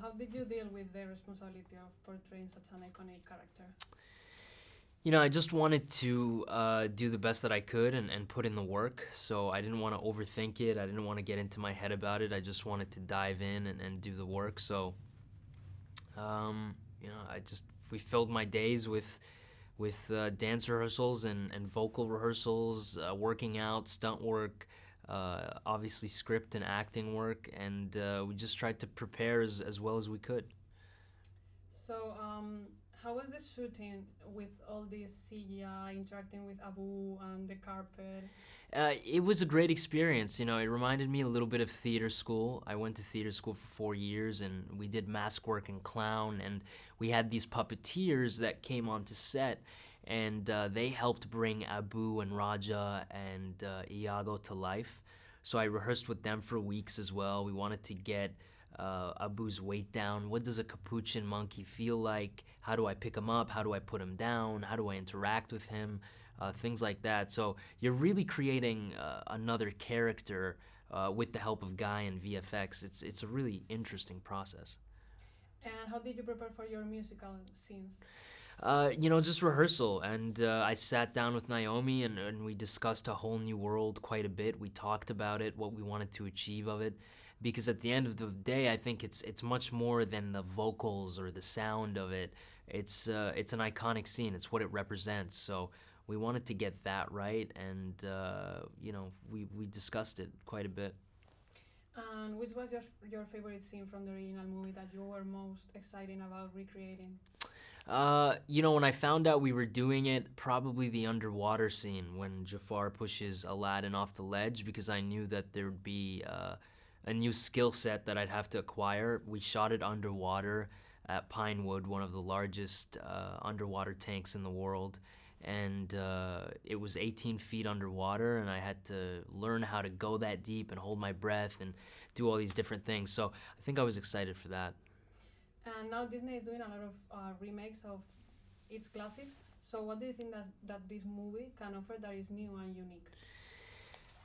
how did you deal with the responsibility of portraying such an iconic character? You know, I just wanted to do the best that I could and put in the work. So I didn't want to overthink it. I didn't want to get into my head about it. I just wanted to dive in and do the work. So, you know, we filled my days with dance rehearsals and vocal rehearsals, working out, stunt work, obviously script and acting work, and we just tried to prepare as well as we could. So, how was the shooting with all this CGI interacting with Abu and the carpet? It was a great experience. You know, it reminded me a little bit of theater school. I went to theater school for 4 years, and we did mask work and clown, and we had these puppeteers that came onto set, and they helped bring Abu and Raja and Iago to life. So I rehearsed with them for weeks as well. We wanted to get Abu's weight down. What does a capuchin monkey feel like? How do I pick him up? How do I put him down? How do I interact with him? Things like that. So you're really creating another character with the help of Guy and VFX. It's a really interesting process. And how did you prepare for your musical scenes? You know, just rehearsal. And I sat down with Naomi and we discussed a whole new world quite a bit. We talked about it, what we wanted to achieve of it. Because at the end of the day, I think it's much more than the vocals or the sound of it. It's an iconic scene. It's what it represents. So we wanted to get that right, and you know, we discussed it quite a bit. And which was your favorite scene from the original movie that you were most excited about recreating? You know, when I found out we were doing it, probably the underwater scene when Jafar pushes Aladdin off the ledge, because I knew that there would be a new skill set that I'd have to acquire. We shot it underwater at Pinewood, one of the largest underwater tanks in the world. And it was 18 feet underwater, and I had to learn how to go that deep and hold my breath and do all these different things. So I think I was excited for that. And now Disney is doing a lot of remakes of its classics. So what do you think that this movie can offer that is new and unique?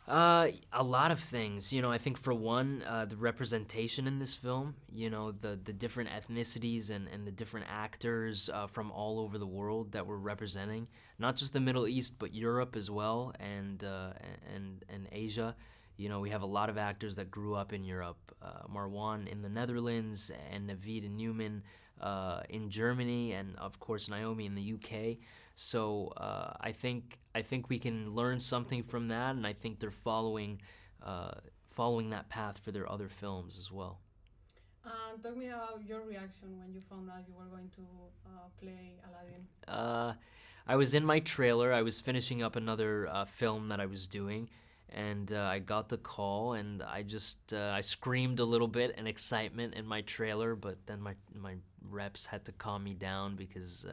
A lot of things. You know, I think for one, the representation in this film, you know, the different ethnicities and the different actors from all over the world that we're representing, not just the Middle East, but Europe as well, and Asia. You know, we have a lot of actors that grew up in Europe. Marwan in the Netherlands, and Naveed and Newman in Germany, and of course Naomi in the UK. So I think we can learn something from that, and I think they're following that path for their other films as well. Talk me about your reaction when you found out you were going to play Aladdin. I was in my trailer. I was finishing up another film that I was doing, and I got the call, and I screamed a little bit in excitement in my trailer, but then my reps had to calm me down because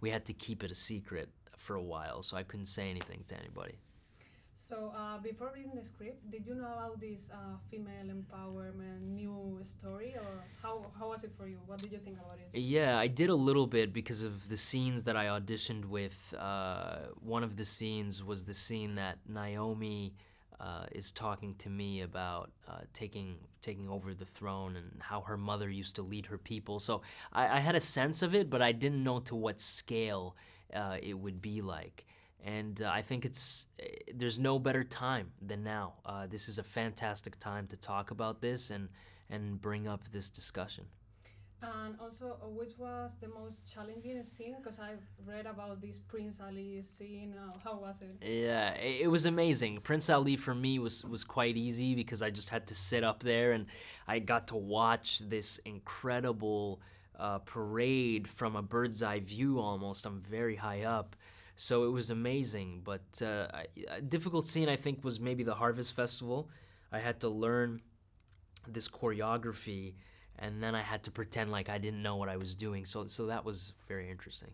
we had to keep it a secret for a while, so I couldn't say anything to anybody. So before reading the script, did you know about this female empowerment new story, or how was it for you? What did you think about it? Yeah, I did a little bit because of the scenes that I auditioned with. One of the scenes was the scene that Naomi is talking to me about taking over the throne and how her mother used to lead her people. So I had a sense of it, but I didn't know to what scale it would be like. And I think there's no better time than now. This is a fantastic time to talk about this and bring up this discussion. And also, which was the most challenging scene? Because I've read about this Prince Ali scene. How was it? Yeah, it was amazing. Prince Ali for me was quite easy because I just had to sit up there and I got to watch this incredible parade from a bird's eye view almost. I'm very high up. So it was amazing. But a difficult scene, I think, was maybe the Harvest Festival. I had to learn this choreography, and then I had to pretend like I didn't know what I was doing. So that was very interesting.